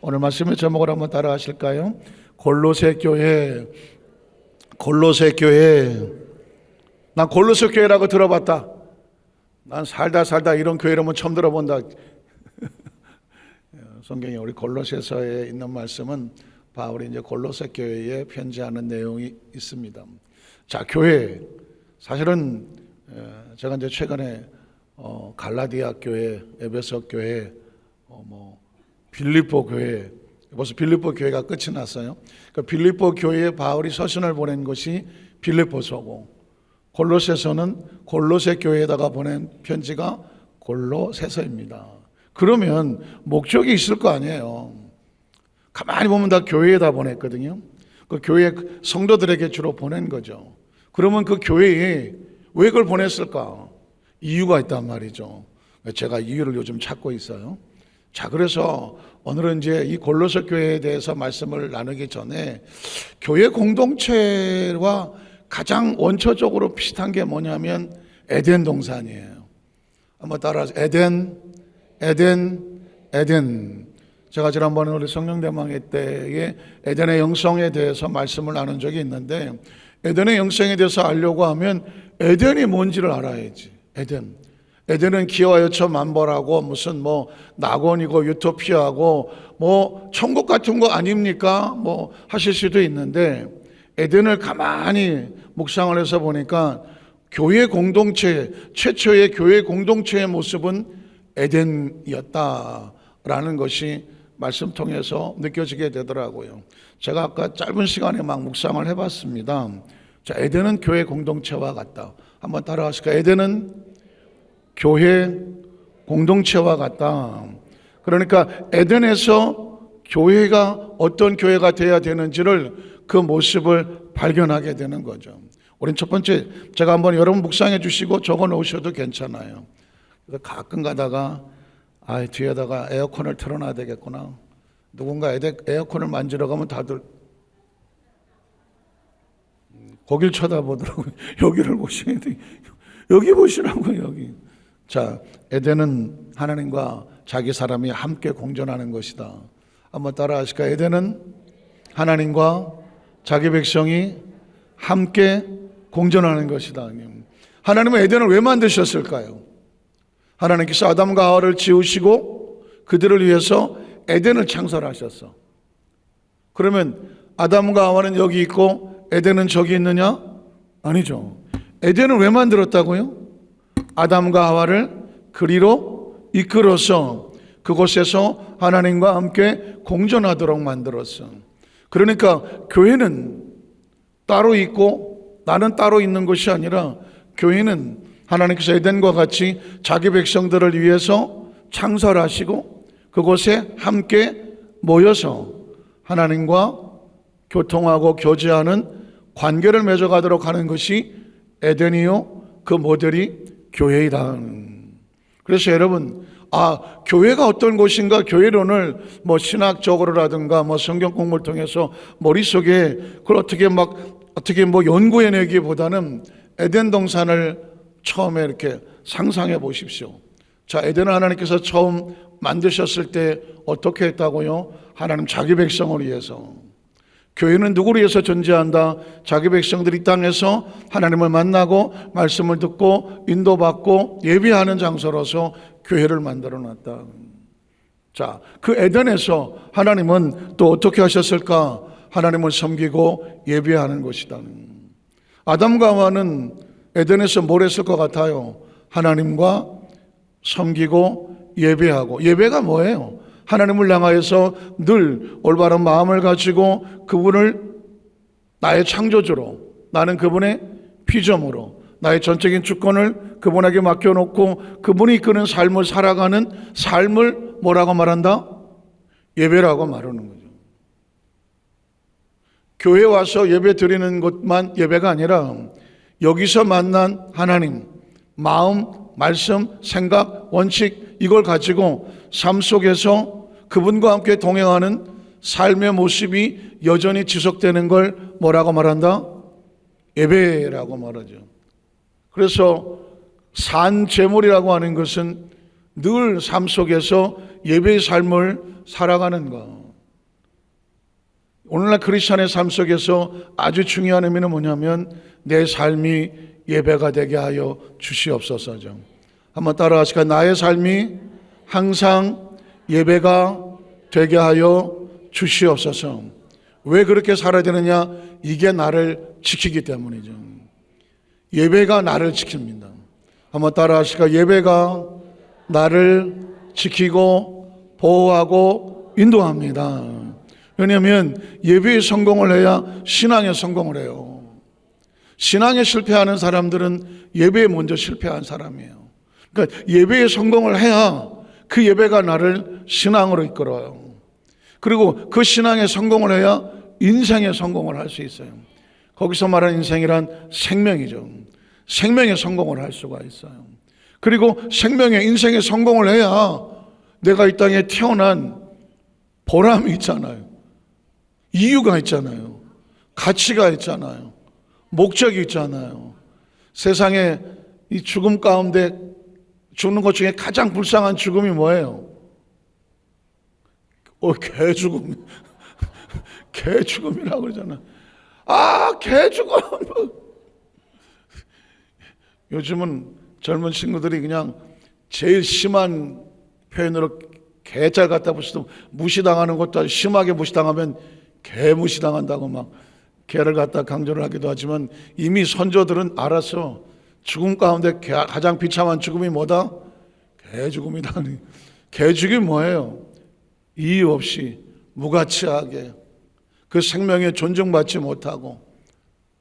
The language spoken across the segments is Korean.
오늘 말씀의 제목을 한번 따라 하실까요? 골로새 교회. 골로새 교회. 난 골로새 교회라고 들어봤다. 난 살다 이런 교회 이름은 처음 들어본다. 성경에 우리 골로새서에 있는 말씀은 바울이 이제 골로새 교회에 편지하는 내용이 있습니다. 자, 교회. 사실은 제가 이제 최근에 갈라디아 교회, 에베소 교회, 빌립보 교회, 벌써 빌립보 교회가 끝이 났어요. 그 빌립보 교회에 바울이 서신을 보낸 것이 빌립보서고, 골로새서는 골로새 교회에다가 보낸 편지가 골로새서입니다. 그러면 목적이 있을 거 아니에요. 가만히 보면 다 교회에다 보냈거든요. 그 교회 성도들에게 주로 보낸 거죠. 그러면 그 교회에 왜 그걸 보냈을까? 이유가 있단 말이죠. 제가 이유를 요즘 찾고 있어요. 자, 그래서 오늘은 이제 이 골로새 교회에 대해서 말씀을 나누기 전에 교회 공동체와 가장 원초적으로 비슷한 게 뭐냐면 에덴 동산이에요. 한번 따라하세요. 에덴. 제가 지난번에 우리 성령대망회 때에 에덴의 영성에 대해서 말씀을 나눈 적이 있는데, 에덴의 영성에 대해서 알려고 하면 에덴이 뭔지를 알아야지. 에덴은 기와 여처 만벌하고 무슨 낙원이고 유토피아고 천국 같은 거 아닙니까? 하실 수도 있는데, 에덴을 가만히 묵상을 해서 보니까 교회 공동체, 최초의 교회 공동체의 모습은 에덴이었다라는 것이 말씀 통해서 느껴지게 되더라고요. 제가 아까 짧은 시간에 막 묵상을 해봤습니다. 자, 에덴은 교회 공동체와 같다. 한번 따라하실까요? 에덴은 교회 공동체와 같다. 그러니까 에덴에서 교회가 어떤 교회가 돼야 되는지를, 그 모습을 발견하게 되는 거죠. 우린 첫 번째, 제가 한번 여러분 묵상해 주시고 적어 놓으셔도 괜찮아요. 그래서 가끔 가다가 뒤에다가 에어컨을 틀어놔야 되겠구나. 누군가 에어컨을 만지러 가면 다들 거길 쳐다보더라고요. 여기를 보셔야 돼. 여기 보시라고요, 여기. 자, 에덴은 하나님과 자기 사람이 함께 공존하는 것이다. 한번 따라 하실까요? 에덴은 하나님과 자기 백성이 함께 공존하는 것이다. 하나님은 에덴을 왜 만드셨을까요? 하나님께서 아담과 하와를 지으시고 그들을 위해서 에덴을 창설하셨어. 그러면 아담과 하와는 여기 있고 에덴은 저기 있느냐? 아니죠. 에덴을 왜 만들었다고요? 아담과 하와를 그리로 이끌어서 그곳에서 하나님과 함께 공존하도록 만들었어. 그러니까 교회는 따로 있고 나는 따로 있는 것이 아니라, 교회는 하나님께서 에덴과 같이 자기 백성들을 위해서 창설하시고 그곳에 함께 모여서 하나님과 교통하고 교제하는 관계를 맺어가도록 하는 것이 에덴이요, 그 모델이 교회이다. 그래서 여러분, 교회가 어떤 곳인가, 교회론을 신학적으로라든가 성경 공부를 통해서 머릿속에 그걸 어떻게 연구해내기보다는 에덴 동산을 처음에 이렇게 상상해 보십시오. 자, 에덴을 하나님께서 처음 만드셨을 때 어떻게 했다고요? 하나님 자기 백성을 위해서. 교회는 누구를 위해서 존재한다? 자기 백성들이 이 땅에서 하나님을 만나고 말씀을 듣고 인도받고 예배하는 장소로서 교회를 만들어 놨다. 자, 그 에덴에서 하나님은 또 어떻게 하셨을까? 하나님을 섬기고 예배하는 것이다. 아담과 하와는 에덴에서 뭘 했을 것 같아요? 하나님과 섬기고 예배하고. 예배가 뭐예요? 하나님을 향하여서 늘 올바른 마음을 가지고 그분을 나의 창조주로, 나는 그분의 피조물로, 나의 전적인 주권을 그분에게 맡겨놓고 그분이 이끄는 삶을 살아가는 삶을 뭐라고 말한다? 예배라고 말하는 거죠. 교회 와서 예배 드리는 것만 예배가 아니라 여기서 만난 하나님, 마음, 말씀, 생각, 원칙, 이걸 가지고 삶 속에서 그분과 함께 동행하는 삶의 모습이 여전히 지속되는 걸 뭐라고 말한다? 예배라고 말하죠. 그래서 산제물이라고 하는 것은 늘 삶 속에서 예배의 삶을 살아가는 것. 오늘날 크리스천의 삶 속에서 아주 중요한 의미는 뭐냐면 내 삶이 예배가 되게 하여 주시옵소서죠. 한번 따라하실까요? 나의 삶이 항상 예배가 되게 하여 주시옵소서. 왜 그렇게 살아야 되느냐? 이게 나를 지키기 때문이죠. 예배가 나를 지킵니다. 한번 따라하실까요? 예배가 나를 지키고 보호하고 인도합니다. 왜냐하면 예배에 성공을 해야 신앙에 성공을 해요. 신앙에 실패하는 사람들은 예배에 먼저 실패한 사람이에요. 그러니까 예배에 성공을 해야 그 예배가 나를 신앙으로 이끌어요. 그리고 그 신앙에 성공을 해야 인생에 성공을 할 수 있어요. 거기서 말하는 인생이란 생명이죠. 생명에 성공을 할 수가 있어요. 그리고 생명에 인생에 성공을 해야 내가 이 땅에 태어난 보람이 있잖아요. 이유가 있잖아요. 가치가 있잖아요. 목적이 있잖아요. 세상에 이 죽음 가운데 죽는 것 중에 가장 불쌍한 죽음이 뭐예요? 개 죽음. 개 죽음이라고 그러잖아. 개 죽음. 요즘은 젊은 친구들이 그냥 제일 심한 표현으로 개잘 갖다 붙여도 무시당하는 것도 심하게 무시당하면 개 무시당한다고 막 개를 갖다 강조를 하기도 하지만 이미 선조들은 알아서 죽음 가운데 가장 비참한 죽음이 뭐다? 개 죽음이다. 개 죽음이 뭐예요? 이유 없이 무가치하게 그 생명에 존중받지 못하고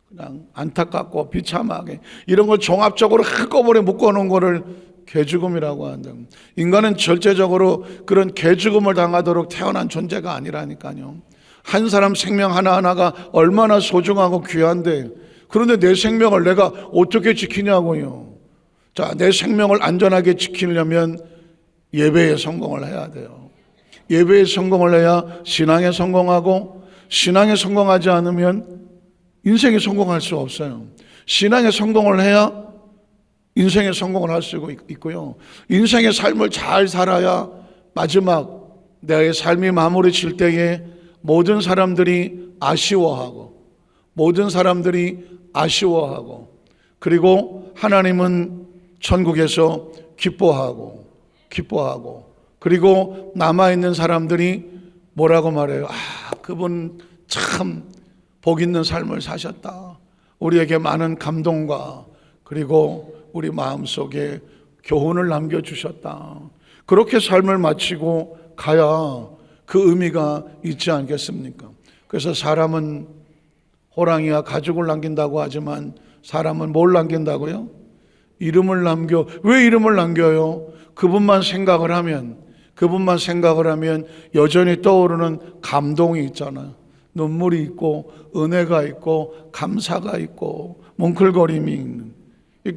그냥 안타깝고 비참하게 이런 걸 종합적으로 한꺼번에 묶어놓은 거를 개죽음이라고 한다. 인간은 절대적으로 그런 개죽음을 당하도록 태어난 존재가 아니라니까요. 한 사람 생명 하나하나가 얼마나 소중하고 귀한데, 그런데 내 생명을 내가 어떻게 지키냐고요. 자, 내 생명을 안전하게 지키려면 예배에 성공을 해야 돼요. 예배에 성공을 해야 신앙에 성공하고, 신앙에 성공하지 않으면 인생에 성공할 수 없어요. 신앙에 성공을 해야 인생에 성공을 할 수 있고요. 인생의 삶을 잘 살아야 마지막 내 삶이 마무리 질 때에 모든 사람들이 아쉬워하고, 그리고 하나님은 천국에서 기뻐하고, 그리고 남아있는 사람들이 뭐라고 말해요? 그분 참 복 있는 삶을 사셨다. 우리에게 많은 감동과 그리고 우리 마음속에 교훈을 남겨주셨다. 그렇게 삶을 마치고 가야 그 의미가 있지 않겠습니까? 그래서 사람은 호랑이와 가죽을 남긴다고 하지만 사람은 뭘 남긴다고요? 이름을 남겨. 왜 이름을 남겨요? 그분만 생각을 하면 여전히 떠오르는 감동이 있잖아요. 눈물이 있고 은혜가 있고 감사가 있고 뭉클거림이 있는,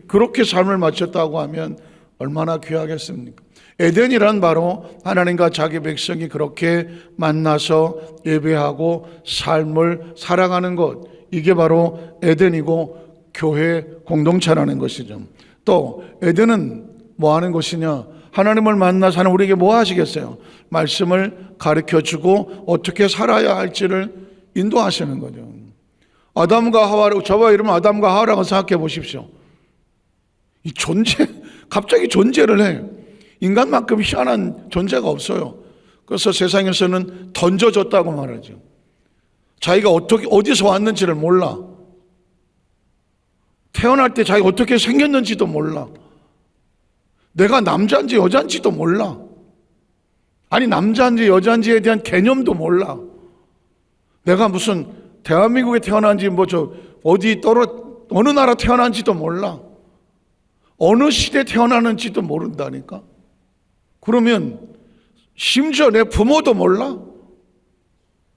그렇게 삶을 마쳤다고 하면 얼마나 귀하겠습니까? 에덴이란 바로 하나님과 자기 백성이 그렇게 만나서 예배하고 삶을 살아가는 것, 이게 바로 에덴이고 교회 공동체라는 것이죠. 또 에덴은 뭐 하는 것이냐? 하나님을 만나서 하나님 우리에게 뭐 하시겠어요? 말씀을 가르쳐주고 어떻게 살아야 할지를 인도하시는 거죠. 아담과 하와를, 저와 이러면 아담과 하와라고 생각해 보십시오. 이 갑자기 존재를 해. 인간만큼 희한한 존재가 없어요. 그래서 세상에서는 던져졌다고 말하죠. 자기가 어디서 왔는지를 몰라. 태어날 때 자기가 어떻게 생겼는지도 몰라. 내가 남자인지 여자인지도 몰라. 아니, 남자인지 여자인지에 대한 개념도 몰라. 내가 무슨 대한민국에 태어난지 어느 나라 태어난지도 몰라. 어느 시대에 태어나는지도 모른다니까. 그러면 심지어 내 부모도 몰라.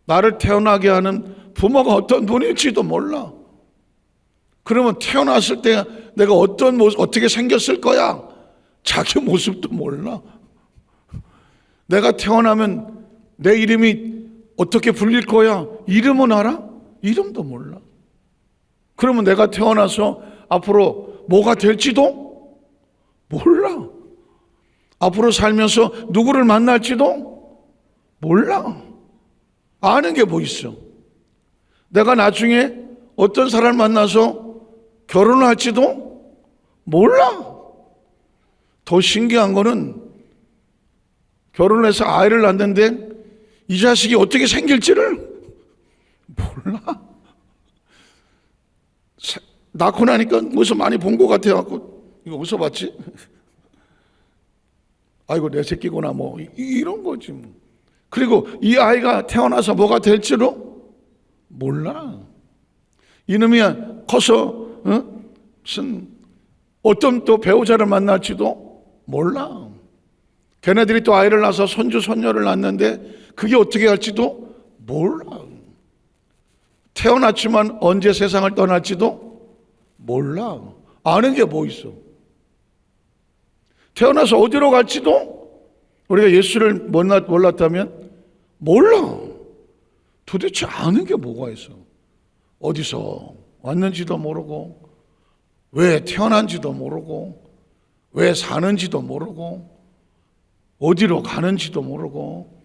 나를 태어나게 하는 부모가 어떤 분일지도 몰라. 그러면 태어났을 때 내가 어떻게 생겼을 거야? 자기 모습도 몰라. 내가 태어나면 내 이름이 어떻게 불릴 거야? 이름은 알아? 이름도 몰라. 그러면 내가 태어나서 앞으로 뭐가 될지도 몰라. 앞으로 살면서 누구를 만날지도 몰라. 아는 게 뭐 있어? 내가 나중에 어떤 사람을 만나서 결혼을 할지도 몰라. 더 신기한 거는 결혼을 해서 아이를 낳는데 이 자식이 어떻게 생길지를 몰라. 낳고 나니까 어디서 많이 본 것 같아갖고 이거 어디서 봤지? 아이고 내 새끼구나 뭐 이런 거지. 그리고 이 아이가 태어나서 뭐가 될지도 몰라. 이놈이 커서 무슨 어떤 또 배우자를 만날지도 몰라. 걔네들이 또 아이를 낳아서 손주 손녀를 낳는데 그게 어떻게 할지도 몰라. 태어났지만 언제 세상을 떠날지도 몰라. 아는 게 뭐 있어? 태어나서 어디로 갈지도 우리가 예수를 몰랐다면 몰라. 도대체 아는 게 뭐가 있어? 어디서 왔는지도 모르고 왜 태어난지도 모르고 왜 사는지도 모르고 어디로 가는지도 모르고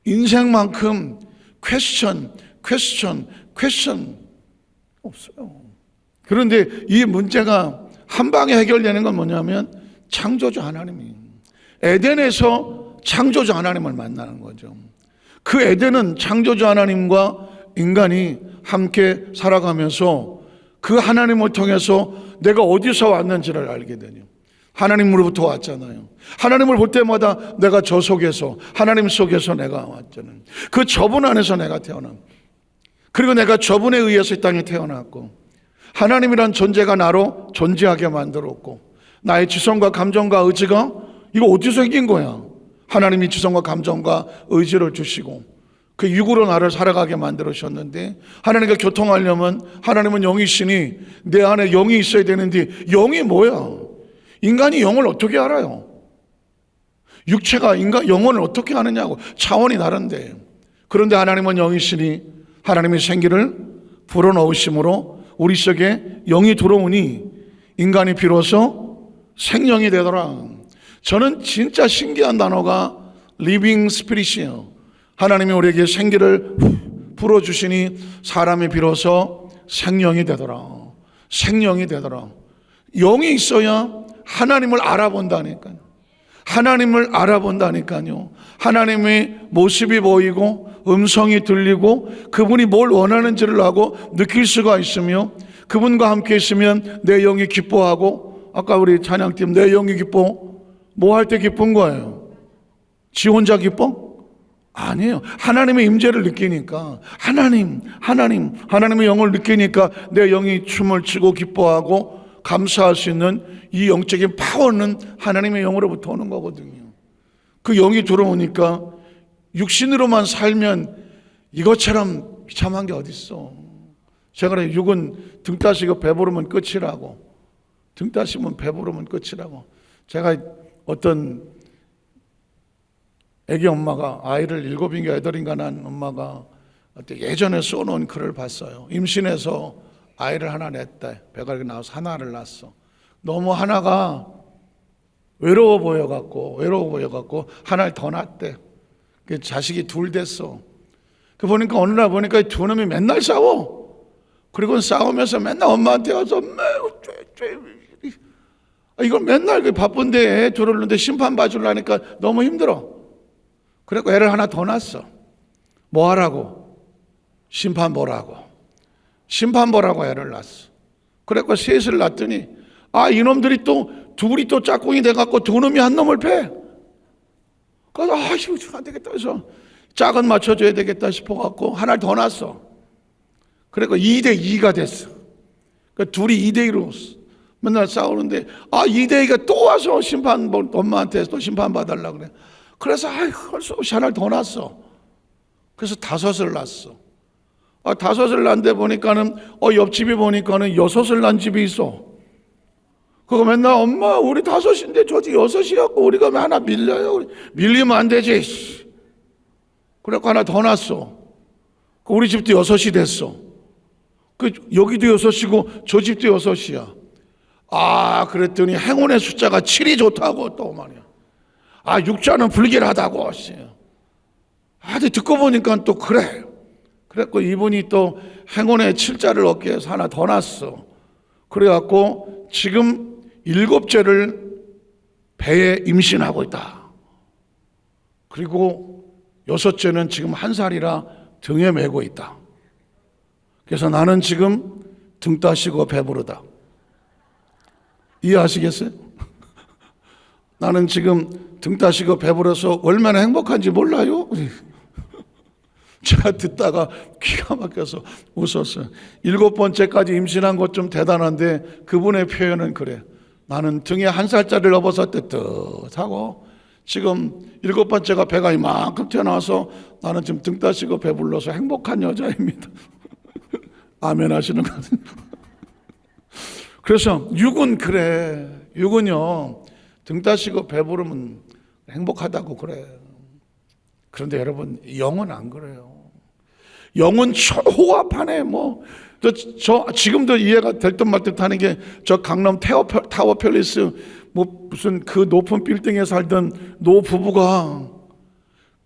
인생만큼 퀘스천 없어요. 그런데 이 문제가 한 방에 해결되는 건 뭐냐면 창조주 하나님이 에덴에서 창조주 하나님을 만나는 거죠. 그 에덴은 창조주 하나님과 인간이 함께 살아가면서 그 하나님을 통해서 내가 어디서 왔는지를 알게 되죠. 하나님으로부터 왔잖아요. 하나님을 볼 때마다 내가 저 속에서 하나님 속에서 내가 왔잖아요. 그 저분 안에서 내가 태어난, 그리고 내가 저분에 의해서 이 땅에 태어났고 하나님이란 존재가 나로 존재하게 만들었고 나의 지성과 감정과 의지가 이거 어디서 생긴 거야? 하나님이 지성과 감정과 의지를 주시고 그 육으로 나를 살아가게 만들으셨는데 하나님과 교통하려면 하나님은 영이시니 내 안에 영이 있어야 되는데 영이 뭐야? 인간이 영을 어떻게 알아요? 육체가 영혼을 어떻게 아느냐고 차원이 다른데 그런데 하나님은 영이시니 하나님의 생기를 불어넣으심으로 우리 속에 영이 들어오니 인간이 비로소 생명이 되더라. 저는 진짜 신기한 단어가 living spirit이에요. 하나님이 우리에게 생기를 불어주시니 사람이 비로소 생명이 되더라. 생명이 되더라. 영이 있어야 하나님을 알아본다니까요. 하나님을 알아본다니까요. 하나님의 모습이 보이고 음성이 들리고 그분이 뭘 원하는지를 하고 느낄 수가 있으며 그분과 함께 있으면 내 영이 기뻐하고 아까 우리 찬양팀 내 영이 기뻐 뭐 할 때 기쁜 거예요? 지 혼자 기뻐? 아니에요. 하나님의 임재를 느끼니까 하나님의 영을 느끼니까 내 영이 춤을 추고 기뻐하고 감사할 수 있는 이 영적인 파워는 하나님의 영으로부터 오는 거거든요. 그 영이 들어오니까 육신으로만 살면 이것처럼 비참한 게 어딨어. 제가 그래요. 육은 등 따시고 배부르면 끝이라고. 등 따시면 배부르면 끝이라고. 제가 어떤 애기 엄마가 아이를 7인가 8인가 낳은 엄마가 예전에 써놓은 글을 봤어요. 임신해서 아이를 하나 냈대. 배가 이렇게 나와서 하나를 낳았어. 너무 하나가 외로워 보여갖고 하나를 더 낳았대. 그 자식이 둘 됐어. 그 보니까 어느 날 보니까 이 두 놈이 맨날 싸워. 그리고 싸우면서 맨날 엄마한테 와서 이걸 맨날 바쁜데 애 둘을 낳는데 심판 봐주려니까 너무 힘들어. 그래서 애를 하나 더 낳았어. 뭐 하라고? 심판 보라고. 심판 보라고 애를 낳았어. 그래서 셋을 낳았더니 이놈들이 또 둘이 또 짝꿍이 돼갖고 두 놈이 한 놈을 패. 그래서 이거 안 되겠다 해서 짝은 맞춰줘야 되겠다 싶어갖고 하나를 더 낳았어. 그래서 2대2가 됐어. 그러니까 둘이 2대2로 맨날 싸우는데 2대2가 또 와서 엄마한테 또 심판 봐달라고 그래. 그래서 할 수 없이 하나를 더 낳았어. 그래서 5을 낳았어. 5을 낳는데 보니까는 옆집이 보니까는 6을 낳은 집이 있어. 그거 맨날 엄마 우리 5인데 저지 6이었고 우리가 왜 하나 밀려요? 밀리면 안 되지. 그래서 하나 더 낳았어. 우리 집도 6이 됐어. 여기도 6이고 저 집도 6이야. 그랬더니 행운의 숫자가 7이 좋다고 또 말이야. 6자는 불길하다고. 듣고 보니까 또 그래. 그래갖고 이분이 또 행운의 7자를 어깨에서 하나 더 놨어. 그래갖고 지금 7째를 배에 임신하고 있다. 그리고 6째는 지금 1살이라 등에 메고 있다. 그래서 나는 지금 등 따시고 배부르다. 이해하시겠어요? 나는 지금 등 따시고 배부러서 얼마나 행복한지 몰라요? 제가 듣다가 기가 막혀서 웃었어요. 7번째까지 임신한 것 좀 대단한데 그분의 표현은 그래. 나는 등에 1살짜리를 업어서 뜨뜻하고 지금 7번째가 배가 이만큼 튀어나와서 나는 지금 등 따시고 배불러서 행복한 여자입니다. 아멘 하시는 거 같아요. 그래서 육은 그래. 육은요, 등 따시고 배부르면 행복하다고 그래. 그런데 여러분, 영은 안 그래요. 영은 초호화판에 저 지금도 이해가 될 듯 말 듯 하는 게 저 강남 타워 팰리스 무슨 그 높은 빌딩에 살던 노 부부가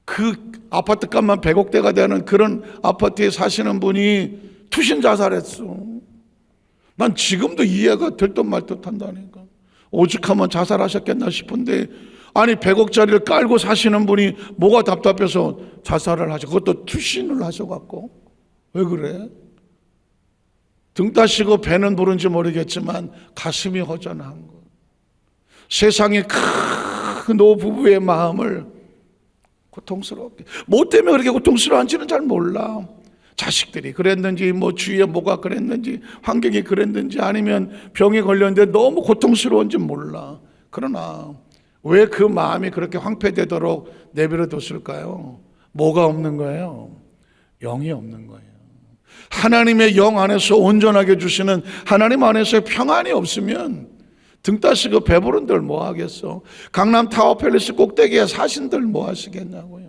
그 아파트 값만 100억대가 되는 그런 아파트에 사시는 분이 투신 자살했어. 난 지금도 이해가 될 듯 말 듯 한다니까. 오죽하면 자살하셨겠나 싶은데, 아니 100억짜리를 깔고 사시는 분이 뭐가 답답해서 자살을 하죠. 그것도 투신을 하셔갖고. 왜 그래? 등 따시고 배는 부른지 모르겠지만 가슴이 허전한 거. 세상에 큰 노부부의 마음을 고통스럽게, 뭐 때문에 그렇게 고통스러운지는 잘 몰라. 자식들이 그랬는지, 주위에 뭐가 그랬는지, 환경이 그랬는지, 아니면 병에 걸렸는데 너무 고통스러운지 몰라. 그러나 왜 그 마음이 그렇게 황폐되도록 내버려 뒀을까요? 뭐가 없는 거예요? 영이 없는 거예요. 하나님의 영 안에서 온전하게 주시는 하나님 안에서의 평안이 없으면 등 따시고 배부른들 뭐 하겠어? 강남 타워 팰리스 꼭대기에 사신들 뭐 하시겠냐고요.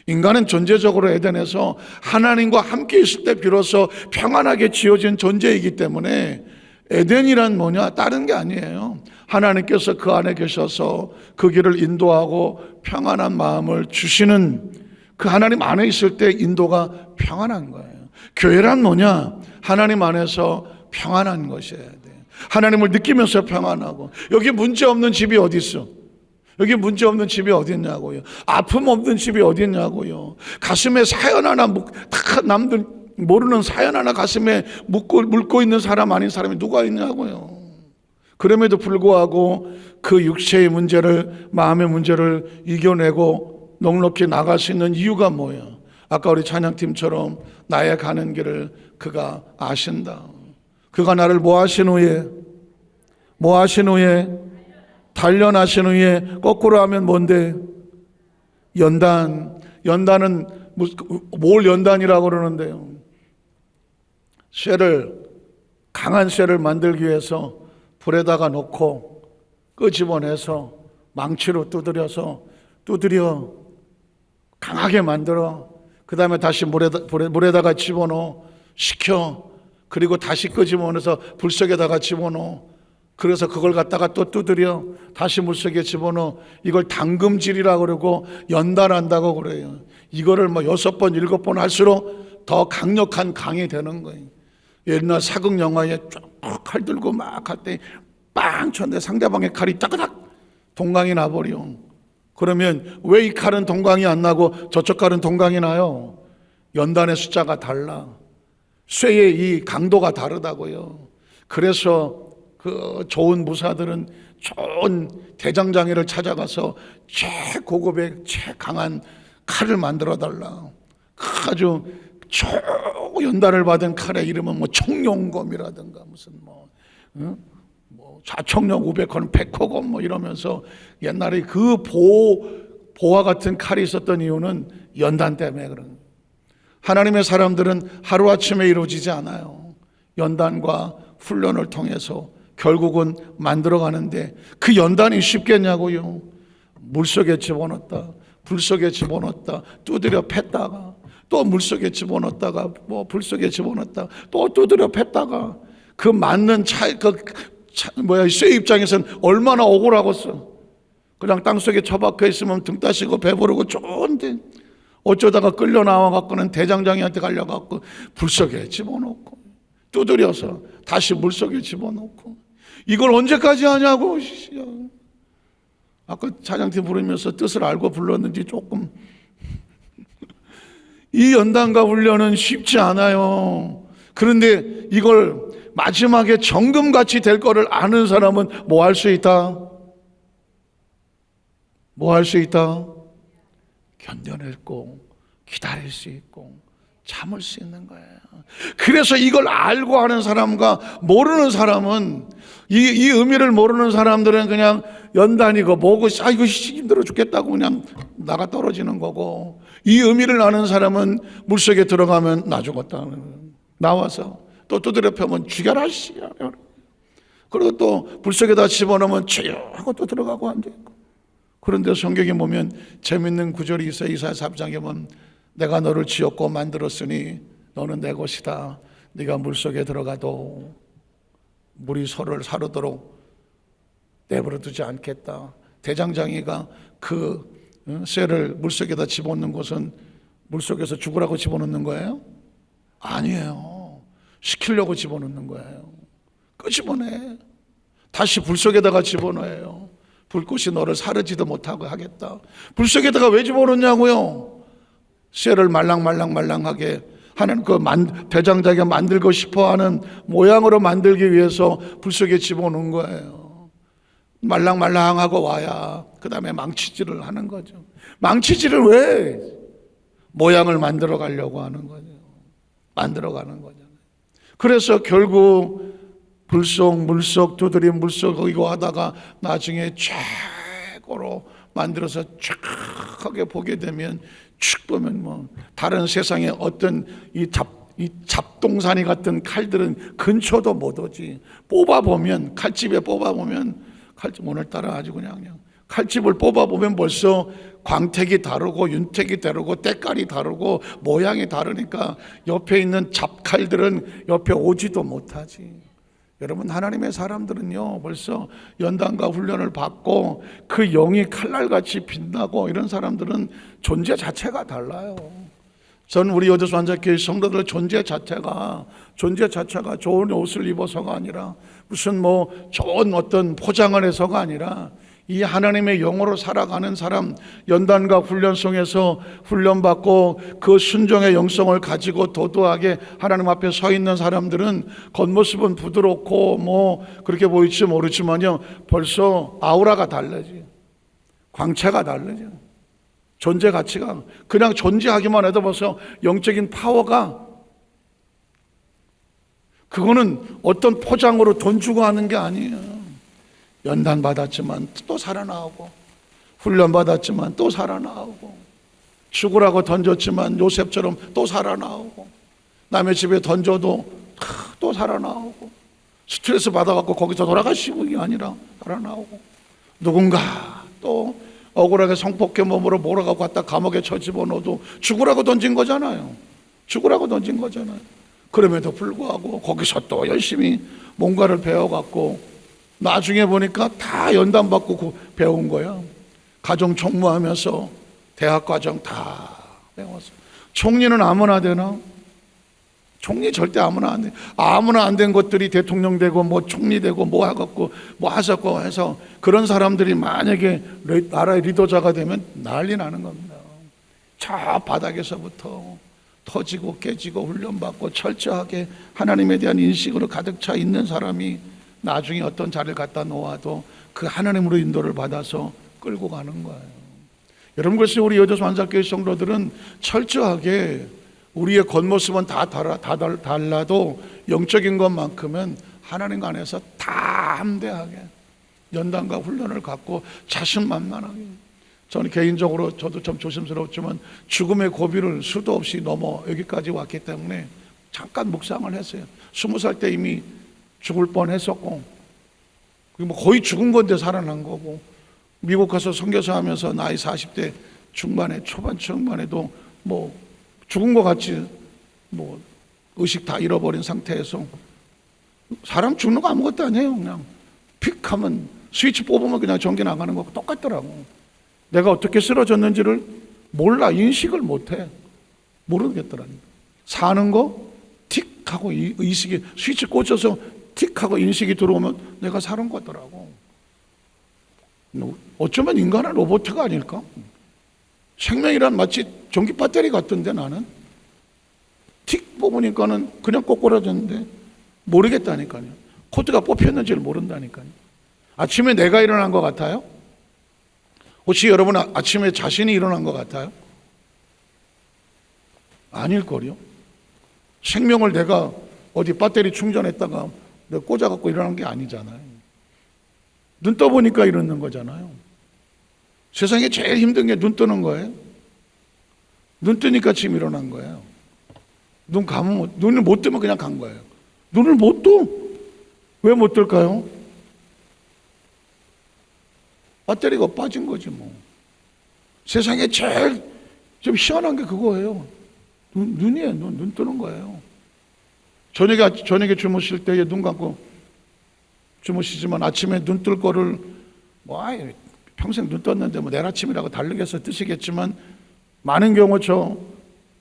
인간은 존재적으로 에덴에서 하나님과 함께 있을 때 비로소 평안하게 지어진 존재이기 때문에 에덴이란 뭐냐? 다른 게 아니에요. 하나님께서 그 안에 계셔서 그 길을 인도하고 평안한 마음을 주시는, 그 하나님 안에 있을 때 인도가 평안한 거예요. 교회란 뭐냐? 하나님 안에서 평안한 것이어야 돼. 하나님을 느끼면서 평안하고. 여기 문제 없는 집이 어디 있어? 여기 문제 없는 집이 어디 있냐고요. 아픔 없는 집이 어디 있냐고요. 가슴에 사연 하나, 다 남들 모르는 사연 하나 가슴에 묻고 있는 사람 아닌 사람이 누가 있냐고요. 그럼에도 불구하고 그 육체의 문제를, 마음의 문제를 이겨내고 넉넉히 나갈 수 있는 이유가 뭐예요? 아까 우리 찬양팀처럼 나의 가는 길을 그가 아신다. 그가 나를 뭐 하신 후에 단련하신 후에, 거꾸로 하면 뭔데? 연단은 뭘 연단이라고 그러는데요? 강한 쇠를 만들기 위해서 불에다가 놓고 끄집어내서 망치로 두드려 강하게 만들어, 그 다음에 다시 물에다가 집어넣어 식혀, 그리고 다시 끄집어내서 불 속에다가 집어넣어, 그래서 그걸 갖다가 또 두드려 다시 물속에 집어넣어. 이걸 당금질이라고 그러고 연단한다고 그래요. 이거를 6번 7번 할수록 더 강력한 강이 되는 거예요. 옛날 사극 영화에 칼 들고 막 할 때 빵 쳤는데 상대방의 칼이 따그닥 동강이 나버려. 그러면 왜 이 칼은 동강이 안 나고 저쪽 칼은 동강이 나요? 연단의 숫자가 달라. 쇠의 이 강도가 다르다고요. 그래서 그 좋은 무사들은 좋은 대장장이를 찾아가서 최고급의 최강한 칼을 만들어 달라. 아주 연단을 받은 칼의 이름은 청룡검이라든가 무슨 좌청룡 500호는 100호검 이러면서 옛날에 그 보화 같은 칼이 있었던 이유는 연단 때문에 그런 거예요. 하나님의 사람들은 하루아침에 이루어지지 않아요. 연단과 훈련을 통해서 결국은 만들어가는데, 그 연단이 쉽겠냐고요. 물속에 집어넣었다, 불속에 집어넣었다, 두드려 팼다가 또 물속에 집어넣었다가 불속에 집어넣었다, 또 두드려 팼다가, 그 맞는 쇠 입장에서는 얼마나 억울하겠어. 그냥 땅속에 처박혀 있으면 등 따시고 배부르고 좋은데 어쩌다가 끌려 나와갖고는 대장장이한테 갈려갖고 불속에 집어넣고 두드려서 다시 물속에 집어넣고 이걸 언제까지 하냐고. 아까 찬양팀 부르면서 뜻을 알고 불렀는지 조금 이 연단과 훈련은 쉽지 않아요. 그런데 이걸 마지막에 정금같이 될 거를 아는 사람은 뭐 할 수 있다? 뭐 할 수 있다? 견뎌냈고 기다릴 수 있고 참을 수 있는 거예요. 그래서 이걸 알고 하는 사람과 모르는 사람은 이 의미를 모르는 사람들은 그냥 연단이고 뭐고 이거 힘들어 죽겠다고 그냥 나가 떨어지는 거고, 이 의미를 아는 사람은 물속에 들어가면 나 죽었다 나와서 또 두드려 펴면 죽여라 씨. 그리고 또 물속에다 집어넣으면 주여 하고 또 들어가고 앉아있고. 그런데 성경에 보면 재밌는 구절이 있어요. 이사야 3장에 보면 내가 너를 지었고 만들었으니 너는 내 것이다. 네가 물속에 들어가도 물이 서로를 사르도록 내버려 두지 않겠다. 대장장이가 그 쇠를 물속에다 집어넣는 것은 물속에서 죽으라고 집어넣는 거예요? 아니에요. 시키려고 집어넣는 거예요. 끄집어내. 다시 불속에다가 집어넣어요. 불꽃이 너를 사르지도 못하고 하겠다. 불속에다가 왜 집어넣냐고요? 쇠를 말랑하게 하는 그 대장장이가 만들고 싶어하는 모양으로 만들기 위해서 불속에 집어넣은 거예요. 말랑하고 와야 그 다음에 망치질을 하는 거죠. 망치질을 왜? 모양을 만들어 가려고 하는 거죠. 만들어 가는 거잖아요. 그래서 결국 물속 두드림 물속 이거 하다가 나중에 최고로 만들어서 쫙 하게 보게 되면 쭉 보면 뭐 다른 세상에 어떤 이 잡동사니 같은 칼들은 근처도 못 오지. 뽑아보면 칼집에 뽑아보면 칼집 오늘따라 아주 그냥 칼집을 뽑아보면 벌써 광택이 다르고 윤택이 다르고 때깔이 다르고 모양이 다르니까 옆에 있는 잡칼들은 옆에 오지도 못하지. 여러분, 하나님의 사람들은요 벌써 연단과 훈련을 받고 그 영이 칼날같이 빛나고 이런 사람들은 존재 자체가 달라요. 전 우리 여도수 환자교회 성도들 존재 자체가 좋은 옷을 입어서가 아니라 무슨 뭐 좋은 어떤 포장을 해서가 아니라 이 하나님의 영으로 살아가는 사람, 연단과 훈련 속에서 훈련받고 그 순종의 영성을 가지고 도도하게 하나님 앞에 서 있는 사람들은 겉모습은 부드럽고 뭐 그렇게 보일지 모르지만요 벌써 아우라가 달라지, 광채가 달라져. 존재 가치가 그냥 존재하기만 해도 벌써 영적인 파워가, 그거는 어떤 포장으로 돈 주고 하는 게 아니에요. 연단 받았지만 또 살아나오고, 훈련 받았지만 또 살아나오고, 죽으라고 던졌지만 요셉처럼 또 살아나오고, 남의 집에 던져도 또 살아나오고, 스트레스 받아갖고 거기서 돌아가시고 이 아니라 살아나오고, 누군가 또 억울하게 성폭행 몸으로 몰아가고 갖다 감옥에 쳐집어넣어도 죽으라고 던진 거잖아요. 그럼에도 불구하고 거기서 또 열심히 뭔가를 배워갖고 나중에 보니까 다 연단받고 배운 거야. 가정 총무하면서 대학 과정 다 배웠어. 총리는 아무나 되나? 총리 절대 아무나 안 돼. 아무나 안 된 것들이 대통령 되고 뭐 총리 되고 뭐 하갖고 뭐 하셨고 해서 그런 사람들이 만약에 나라의 리더자가 되면 난리 나는 겁니다. 저 바닥에서부터 터지고 깨지고 훈련받고 철저하게 하나님에 대한 인식으로 가득 차 있는 사람이 나중에 어떤 자리를 갖다 놓아도 그 하나님으로 인도를 받아서 끌고 가는 거예요. 여러분, 글쎄 우리 여도수 환자교회 성도들은 철저하게 우리의 겉모습은 다 달라도 영적인 것만큼은 하나님 안에서 다 함대하게 연단과 훈련을 갖고 자신만만하게. 저는 개인적으로 저도 좀 조심스러웠지만 죽음의 고비를 수도 없이 넘어 여기까지 왔기 때문에 잠깐 묵상을 했어요. 20살 때 이미 죽을 뻔했었고, 뭐 거의 죽은 건데 살아난 거고, 미국 가서 선교사 하면서 나이 40대 중반에 초반에도 뭐 죽은 것 같이 뭐 의식 다 잃어버린 상태에서, 사람 죽는 거 아무것도 아니에요. 그냥 픽 하면 스위치 뽑으면 그냥 전기 나가는 거고 똑같더라고. 내가 어떻게 쓰러졌는지를 몰라. 인식을 못해. 모르겠더라니까. 사는 거 틱 하고 의식이 스위치 꽂혀서 틱 하고 인식이 들어오면 내가 사는 거더라고. 어쩌면 인간은 로봇가 아닐까? 생명이란 마치 전기 배터리 같던데 나는 틱 뽑으니까는 그냥 꼬꾸라졌는데 모르겠다니까요. 코드가 뽑혔는지를 모른다니까요. 아침에 내가 일어난 것 같아요? 혹시 여러분 아침에 자신이 일어난 것 같아요? 아닐걸요? 생명을 내가 어디 배터리 충전했다가 내가 꽂아갖고 일어난 게 아니잖아요. 눈 떠보니까 일어나는 거잖아요. 세상에 제일 힘든 게 눈 뜨는 거예요. 눈 뜨니까 지금 일어난 거예요. 눈 감으면, 눈을 못 뜨면 그냥 간 거예요. 눈을 못 떠. 왜 못 뜰까요? 배터리가 빠진 거지 뭐. 세상에 제일 좀 희한한 게 그거예요. 눈이에요. 눈 뜨는 거예요. 저녁에 주무실 때 눈 감고 주무시지만 아침에 눈 뜰 거를 뭐 평생 눈 떴는데 뭐 내일 아침이라고 다르게서 뜨시겠지만 많은 경우 저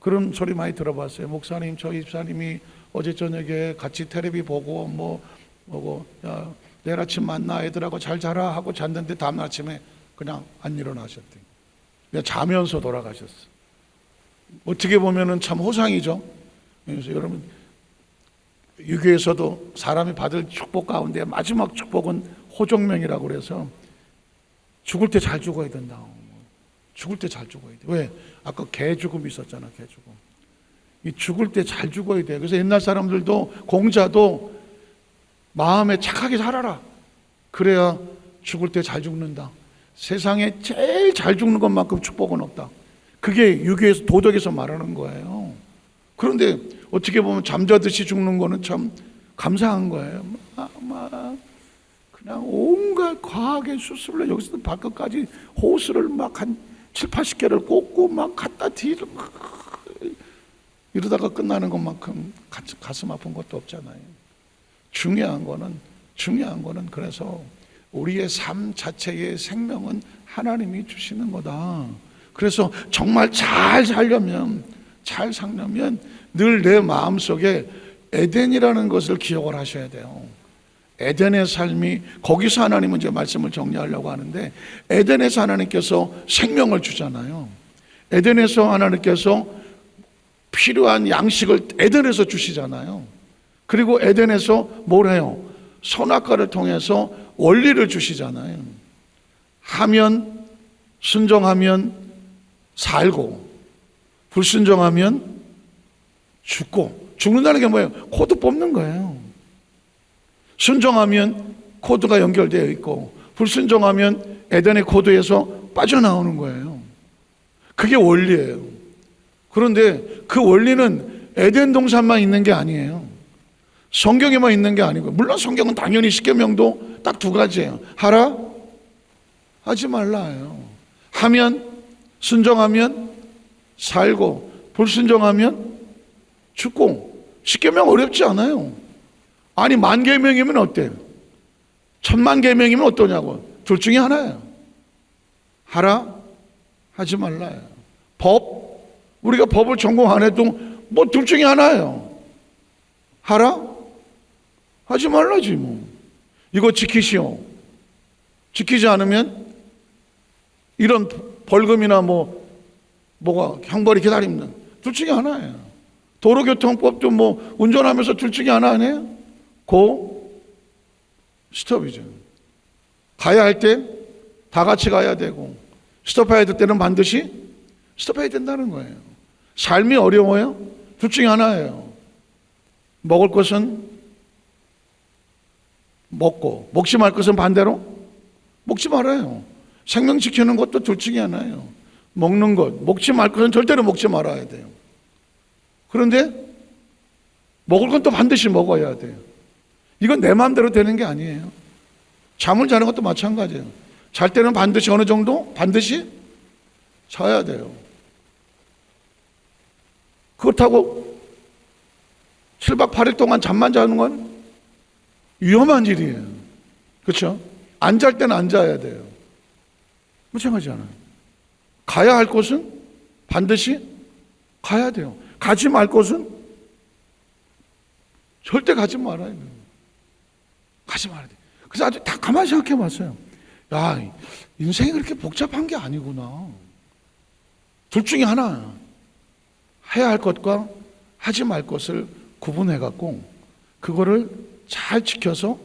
그런 소리 많이 들어봤어요. 목사님, 저희 집사님이 어제 저녁에 같이 텔레비 보고 뭐고 야, 내일 아침 만나 애들하고 잘 자라 하고 잤는데 다음 아침에 그냥 안 일어나셨대요. 그냥 자면서 돌아가셨어요. 어떻게 보면은 참 호상이죠. 그래서 여러분 유교에서도 사람이 받을 축복 가운데 마지막 축복은 호종명이라고 그래서 죽을 때 잘 죽어야 된다. 죽을 때 잘 죽어야 돼. 왜? 아까 개 죽음이 있었잖아. 개 죽음. 이 죽을 때 잘 죽어야 돼. 그래서 옛날 사람들도 공자도 마음에 착하게 살아라. 그래야 죽을 때 잘 죽는다. 세상에 제일 잘 죽는 것만큼 축복은 없다. 그게 유교에서 도덕에서 말하는 거예요. 그런데 어떻게 보면 잠자듯이 죽는 거는 참 감사한 거예요. 그냥 온갖 과학의 수술로 여기서 발끝까지 호스를 막 한 7, 80개를 꽂고 막 갖다 뒤로 이러다가 끝나는 것만큼 가슴 아픈 것도 없잖아요. 중요한 거는 그래서 우리의 삶 자체의 생명은 하나님이 주시는 거다. 그래서 정말 잘 살려면 늘 내 마음속에 에덴이라는 것을 기억을 하셔야 돼요. 에덴의 삶이, 거기서 하나님은 이제 말씀을 정리하려고 하는데, 에덴에서 하나님께서 생명을 주잖아요. 에덴에서 하나님께서 필요한 양식을 에덴에서 주시잖아요. 그리고 에덴에서 뭘 해요? 선악과를 통해서 원리를 주시잖아요. 하면, 순종하면 살고, 불순종하면 죽고. 죽는다는 게 뭐예요? 코드 뽑는 거예요. 순종하면 코드가 연결되어 있고, 불순종하면 에덴의 코드에서 빠져나오는 거예요. 그게 원리예요. 그런데 그 원리는 에덴 동산만 있는 게 아니에요. 성경에만 있는 게 아니고, 물론 성경은 당연히 십계명도 딱 두 가지예요. 하라, 하지 말라예요. 하면, 순종하면 살고, 불순종하면 죽고. 십계명 어렵지 않아요. 아니, 10,000계명이면 어때요? 10,000,000계명이면 어떠냐고. 둘 중에 하나예요. 하라, 하지 말라예요. 법, 우리가 법을 전공 안 해도 뭐 둘 중에 하나예요. 하라, 하지 말라지 뭐. 이거 지키시오. 지키지 않으면 이런 벌금이나 뭐가 형벌이 기다립니다. 둘 중에 하나예요. 도로교통법도 뭐 운전하면서 둘 중에 하나 아니에요? 고, 스톱이죠. 가야 할 때 다 같이 가야 되고, 스톱해야 될 때는 반드시 스톱해야 된다는 거예요. 삶이 어려워요? 둘 중에 하나예요. 먹을 것은 먹고, 먹지 말 것은 반대로 먹지 말아요. 생명 지키는 것도 둘 중에 하나예요. 먹는 것, 먹지 말 것은 절대로 먹지 말아야 돼요. 그런데 먹을 건 또 반드시 먹어야 돼요. 이건 내 마음대로 되는 게 아니에요. 잠을 자는 것도 마찬가지예요. 잘 때는 반드시 어느 정도 반드시 자야 돼요. 그렇다고 7박 8일 동안 잠만 자는 건 위험한 일이에요. 그렇죠? 안 잘 때는 안 자야 돼요. 마찬가지잖아요. 가야 할 곳은 반드시 가야 돼요. 가지 말 곳은 절대 가지 말아야 돼요. 가지 말아야 돼요. 그래서 아주 다 가만히 생각해 봤어요. 야, 인생이 그렇게 복잡한 게 아니구나. 둘 중에 하나. 해야 할 것과 하지 말 것을 구분해 갖고 그거를 잘 지켜서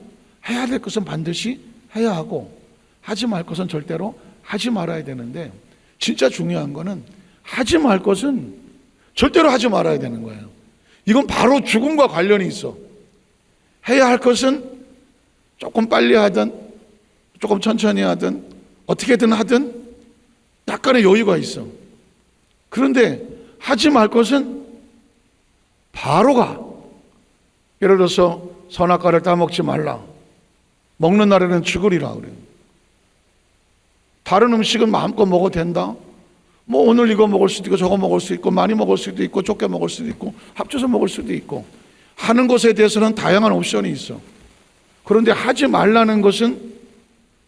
해야 될 것은 반드시 해야 하고 하지 말 것은 절대로 하지 말아야 되는데, 진짜 중요한 거는 하지 말 것은 절대로 하지 말아야 되는 거예요. 이건 바로 죽음과 관련이 있어. 해야 할 것은 조금 빨리 하든 조금 천천히 하든 어떻게든 하든 약간의 여유가 있어. 그런데 하지 말 것은 바로 가. 예를 들어서 선악과를 따먹지 말라. 먹는 날에는 죽으리라 그래요. 다른 음식은 마음껏 먹어도 된다. 뭐 오늘 이거 먹을 수도 있고 저거 먹을 수 있고 많이 먹을 수도 있고 적게 먹을 수도 있고 합쳐서 먹을 수도 있고 하는 것에 대해서는 다양한 옵션이 있어. 그런데 하지 말라는 것은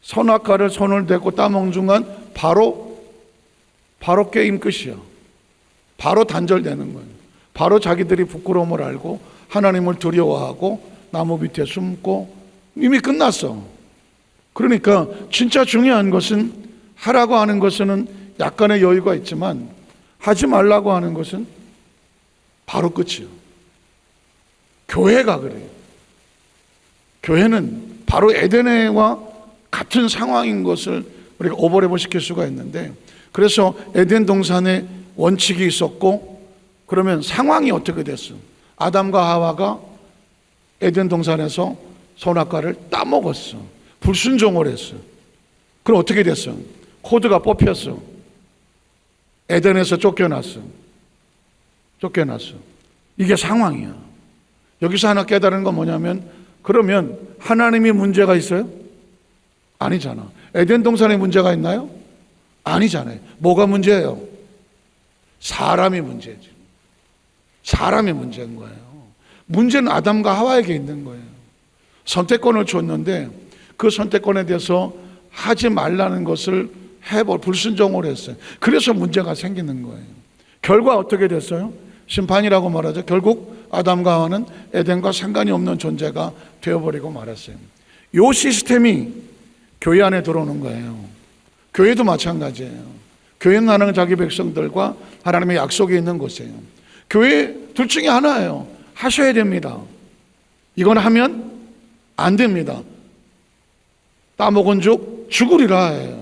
선악과를 손을 대고 따먹는 순간 바로 게임 끝이야. 바로 단절되는 거예요. 바로 자기들이 부끄러움을 알고 하나님을 두려워하고 나무 밑에 숨고 이미 끝났어. 그러니까 진짜 중요한 것은 하라고 하는 것은 약간의 여유가 있지만 하지 말라고 하는 것은 바로 끝이에요. 교회가 그래요. 교회는 바로 에덴과 같은 상황인 것을 우리가 오버랩을 시킬 수가 있는데, 그래서 에덴 동산에 원칙이 있었고, 그러면 상황이 어떻게 됐어? 아담과 하와가 에덴 동산에서 선악과를 따먹었어. 불순종을 했어. 그럼 어떻게 됐어? 코드가 뽑혔어. 에덴에서 쫓겨났어. 이게 상황이야. 여기서 하나 깨달은 건 뭐냐면, 그러면 하나님이 문제가 있어요? 아니잖아. 에덴 동산에 문제가 있나요? 아니잖아요. 뭐가 문제예요? 사람이 문제지. 사람이 문제인 거예요. 문제는 아담과 하와에게 있는 거예요. 선택권을 줬는데 그 선택권에 대해서 하지 말라는 것을 불순종을 했어요. 그래서 문제가 생기는 거예요. 결과 어떻게 됐어요? 심판이라고 말하죠. 결국 아담과 하와는 에덴과 상관이 없는 존재가 되어버리고 말았어요. 이 시스템이 교회 안에 들어오는 거예요. 교회도 마찬가지예요. 교회는 하나님 자기 백성들과 하나님의 약속이 있는 곳이에요. 교회 둘 중에 하나예요. 하셔야 됩니다. 이건 하면 안 됩니다. 따먹은 죽 죽으리라 해요.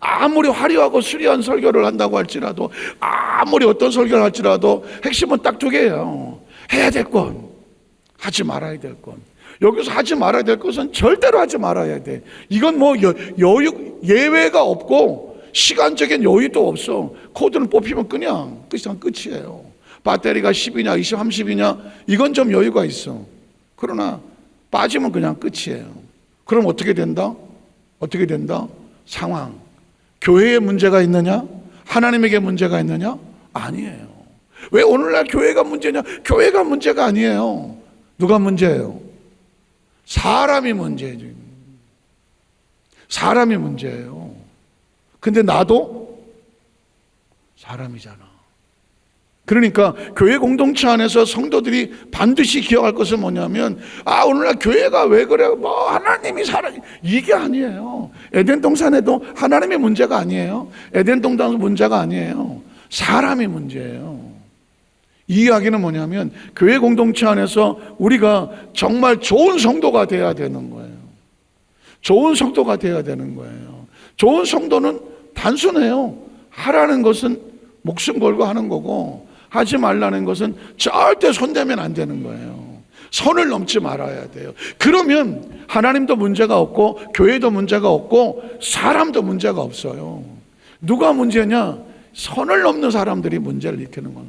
아무리 화려하고 수려한 설교를 한다고 할지라도, 아무리 어떤 설교를 할지라도 핵심은 딱 두 개예요. 해야 될 건, 하지 말아야 될 건. 여기서 하지 말아야 될 것은 절대로 하지 말아야 돼. 이건 뭐 여유, 예외가 없고 시간적인 여유도 없어. 코드는 뽑히면 그냥 끝이에요. 배터리가 10이냐 20, 30이냐 이건 좀 여유가 있어. 그러나 빠지면 그냥 끝이에요. 그럼 어떻게 된다? 상황. 교회에 문제가 있느냐? 하나님에게 문제가 있느냐? 아니에요. 왜 오늘날 교회가 문제냐? 교회가 문제가 아니에요. 누가 문제예요? 사람이 문제예요. 사람이 문제예요. 근데 나도 사람이잖아. 그러니까 교회 공동체 안에서 성도들이 반드시 기억할 것은 뭐냐면, 오늘날 교회가 왜 그래요? 뭐 하나님이 이게 아니에요. 에덴 동산에도 하나님의 문제가 아니에요. 에덴 동산 문제가 아니에요. 사람이 문제예요. 이 이야기는 뭐냐면, 교회 공동체 안에서 우리가 정말 좋은 성도가 돼야 되는 거예요. 좋은 성도가 돼야 되는 거예요. 좋은 성도는 단순해요. 하라는 것은 목숨 걸고 하는 거고, 하지 말라는 것은 절대 손대면 안 되는 거예요. 선을 넘지 말아야 돼요. 그러면 하나님도 문제가 없고 교회도 문제가 없고 사람도 문제가 없어요. 누가 문제냐? 선을 넘는 사람들이 문제를 일으키는 거예요.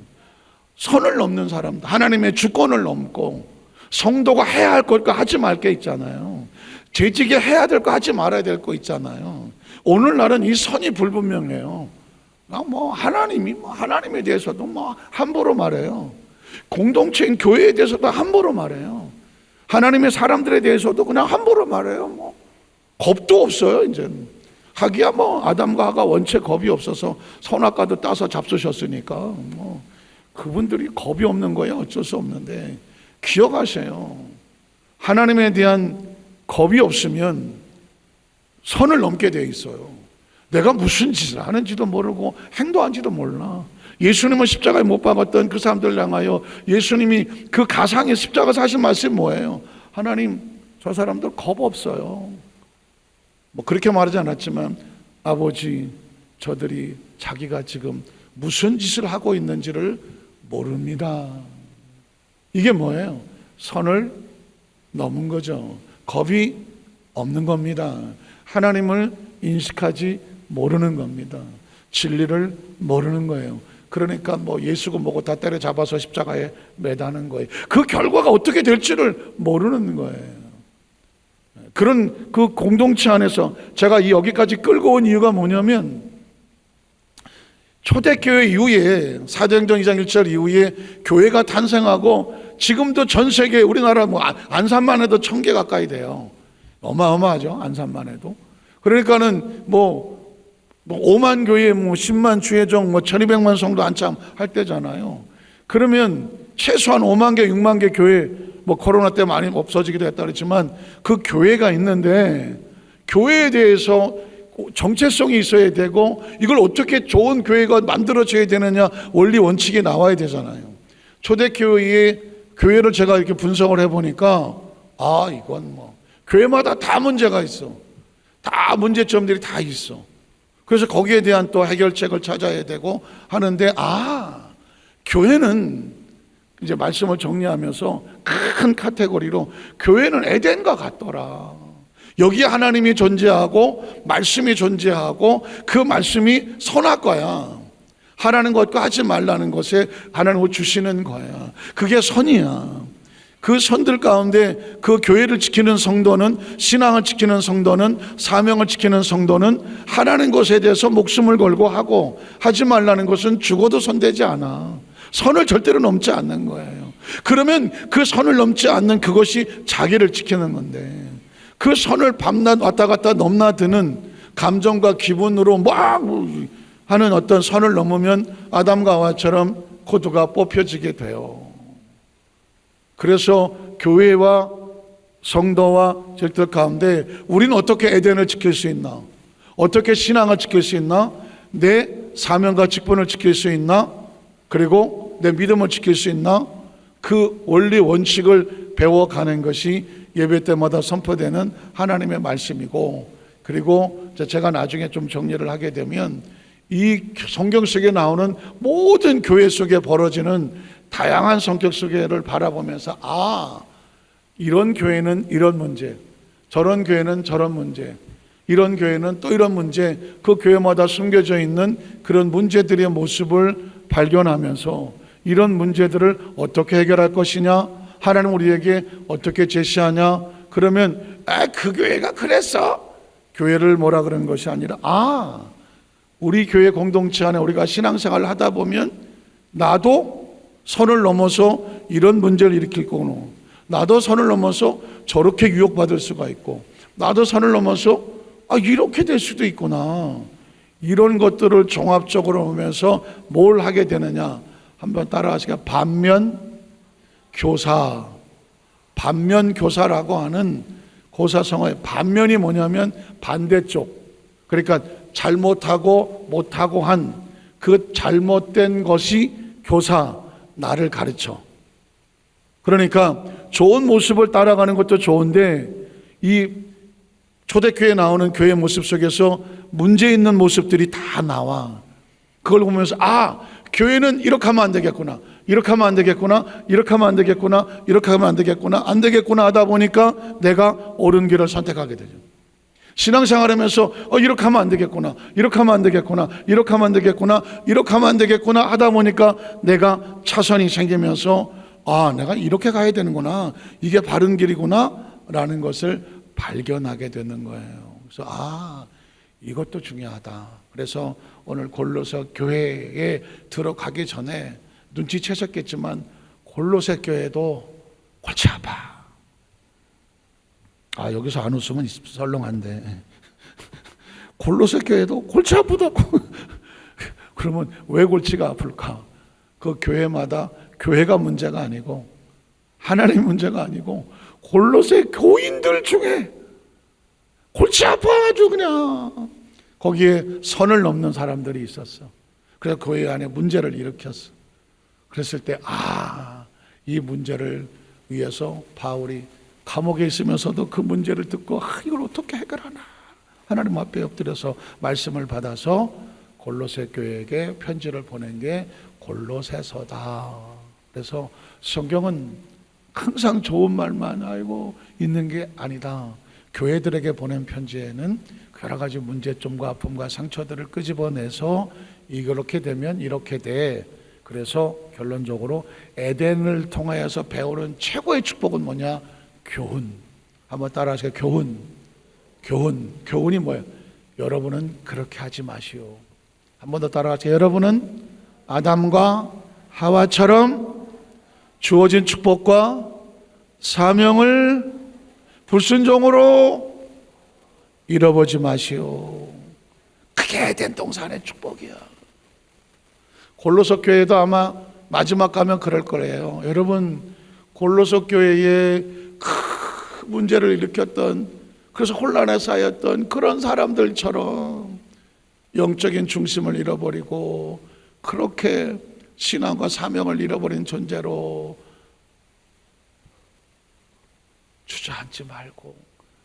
선을 넘는 사람들, 하나님의 주권을 넘고 성도가 해야 할 것과 하지 말 게 있잖아요. 재직에 해야 될 거 하지 말아야 될 거 있잖아요. 오늘날은 이 선이 불분명해요. 하나님에 대해서도 함부로 말해요. 공동체인 교회에 대해서도 함부로 말해요. 하나님의 사람들에 대해서도 그냥 함부로 말해요. 겁도 없어요, 이제는. 하기야 뭐 아담과 하가 원체 겁이 없어서 선악과도 따서 잡수셨으니까 뭐 그분들이 겁이 없는 거야 어쩔 수 없는데, 기억하세요. 하나님에 대한 겁이 없으면 선을 넘게 돼 있어요. 내가 무슨 짓을 하는지도 모르고 행동한지도 몰라. 예수님은 십자가에 못 박았던 그 사람들 향하여 예수님이 그 가상의 십자가에서 하신 말씀이 뭐예요? 하나님, 저 사람들 겁 없어요. 뭐 그렇게 말하지 않았지만, 아버지, 저들이 자기가 지금 무슨 짓을 하고 있는지를 모릅니다. 이게 뭐예요? 선을 넘은 거죠. 겁이 없는 겁니다. 하나님을 인식하지 모르는 겁니다. 진리를 모르는 거예요. 그러니까 뭐 예수고 뭐고 다 때려잡아서 십자가에 매다는 거예요. 그 결과가 어떻게 될지를 모르는 거예요. 그런 그 공동체 안에서 제가 여기까지 끌고 온 이유가 뭐냐면, 초대교회 이후에 사도행전 2장 1절 이후에 교회가 탄생하고 지금도 전 세계 우리나라 뭐 안산만 해도 1000개 가까이 돼요. 어마어마하죠, 안산만 해도. 그러니까는 뭐 5만 교회, 뭐 10만 주회종, 뭐 1200만 성도 한참 할 때잖아요. 그러면 최소한 5만 개, 6만 개 교회, 뭐 코로나 때 많이 없어지기도 했다 그랬지만 그 교회가 있는데, 교회에 대해서 정체성이 있어야 되고 이걸 어떻게 좋은 교회가 만들어져야 되느냐 원리 원칙이 나와야 되잖아요. 초대교회의 교회를 제가 이렇게 분석을 해보니까 이건 뭐 교회마다 다 문제가 있어. 다 문제점들이 다 있어. 그래서 거기에 대한 또 해결책을 찾아야 되고 하는데, 교회는 이제 말씀을 정리하면서 큰 카테고리로 교회는 에덴과 같더라. 여기에 하나님이 존재하고 말씀이 존재하고 그 말씀이 선악과야. 하라는 것과 하지 말라는 것에 하나님을 주시는 거야. 그게 선이야. 그 선들 가운데 그 교회를 지키는 성도는, 신앙을 지키는 성도는, 사명을 지키는 성도는 하라는 것에 대해서 목숨을 걸고 하고, 하지 말라는 것은 죽어도 손대지 않아. 선을 절대로 넘지 않는 거예요. 그러면 그 선을 넘지 않는 그것이 자기를 지키는 건데, 그 선을 밤낮 왔다 갔다 넘나드는 감정과 기분으로 막 하는 어떤 선을 넘으면 아담과 하와처럼 코드가 뽑혀지게 돼요. 그래서 교회와 성도와 절들 가운데 우리는 어떻게 에덴을 지킬 수 있나? 어떻게 신앙을 지킬 수 있나? 내 사명과 직분을 지킬 수 있나? 그리고 내 믿음을 지킬 수 있나? 그 원리 원칙을 배워가는 것이 예배 때마다 선포되는 하나님의 말씀이고, 그리고 제가 나중에 좀 정리를 하게 되면 이 성경 속에 나오는 모든 교회 속에 벌어지는 다양한 성격 속에를 바라보면서, 이런 교회는 이런 문제, 저런 교회는 저런 문제, 이런 교회는 또 이런 문제, 그 교회마다 숨겨져 있는 그런 문제들의 모습을 발견하면서 이런 문제들을 어떻게 해결할 것이냐, 하나님 우리에게 어떻게 제시하냐. 그러면 그 교회가 그랬어, 교회를 뭐라 그런 것이 아니라, 우리 교회 공동체 안에 우리가 신앙생활을 하다 보면 나도 선을 넘어서 이런 문제를 일으킬 거고, 나도 선을 넘어서 저렇게 유혹받을 수가 있고, 나도 선을 넘어서 이렇게 될 수도 있구나. 이런 것들을 종합적으로 보면서 뭘 하게 되느냐, 한번 따라하시겠습니다. 반면교사라고 하는 고사성어의 반면이 뭐냐면 반대쪽, 그러니까 잘못하고 못하고 한 그 잘못된 것이 교사, 나를 가르쳐. 그러니까 좋은 모습을 따라가는 것도 좋은데, 이 초대교회에 나오는 교회 모습 속에서 문제 있는 모습들이 다 나와. 그걸 보면서 교회는 이렇게 하면 안 되겠구나, 이렇게 하면 안 되겠구나, 이렇게 하면 안 되겠구나, 이렇게 하면 안 되겠구나, 안 되겠구나 하다 보니까 내가 옳은 길을 선택하게 되죠. 신앙생활하면서 이렇게 하면 안 되겠구나, 이렇게 하면 안 되겠구나, 이렇게 하면 안 되겠구나, 이렇게 하면 안 되겠구나 하다 보니까 내가 차선이 생기면서 내가 이렇게 가야 되는구나, 이게 바른 길이구나 라는 것을 발견하게 되는 거예요. 그래서 이것도 중요하다. 그래서 오늘 골로새 교회에 들어가기 전에 눈치채셨겠지만 골로새 교회도 골치 아파. 여기서 안 웃으면 설렁한데 골로새 교회도 골치 아프다고. 그러면 왜 골치가 아플까? 그 교회마다 교회가 문제가 아니고 하나님 문제가 아니고 골로새 교인들 중에 골치 아파 아주 그냥 거기에 선을 넘는 사람들이 있었어. 그래서 교회 안에 문제를 일으켰어. 그랬을 때 이 문제를 위해서 바울이 감옥에 있으면서도 그 문제를 듣고 이걸 어떻게 해결하나 하나님 앞에 엎드려서 말씀을 받아서 골로새 교회에게 편지를 보낸 게 골로새서다. 그래서 성경은 항상 좋은 말만 있는 게 아니다. 교회들에게 보낸 편지에는 여러 가지 문제점과 아픔과 상처들을 끄집어내서 이렇게 되면 이렇게 돼. 그래서 결론적으로 에덴을 통하여서 배우는 최고의 축복은 뭐냐? 교훈. 한번 따라하세요. 교훈이 뭐예요? 여러분은 그렇게 하지 마시오. 한 번 더 따라하세요. 여러분은 아담과 하와처럼 주어진 축복과 사명을 불순종으로 잃어보지 마시오. 그게 에덴 동산의 축복이야. 골로새 교회도 아마 마지막 가면 그럴 거예요. 여러분, 골로새 교회에 큰 문제를 일으켰던, 그래서 혼란에 쌓였던 그런 사람들처럼 영적인 중심을 잃어버리고 그렇게 신앙과 사명을 잃어버린 존재로 주저앉지 말고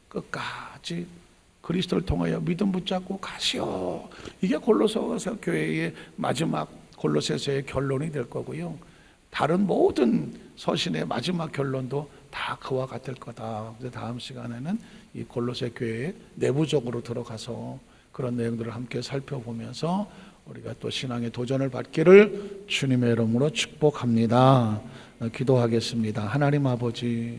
끝까지 그리스도를 통하여 믿음 붙잡고 가시오. 이게 골로새 교회의 마지막 골로새서의 결론이 될 거고요. 다른 모든 서신의 마지막 결론도 다 그와 같을 거다. 그래서 다음 시간에는 이 골로새 교회의 내부적으로 들어가서 그런 내용들을 함께 살펴보면서 우리가 또 신앙의 도전을 받기를 주님의 이름으로 축복합니다. 기도하겠습니다. 하나님 아버지,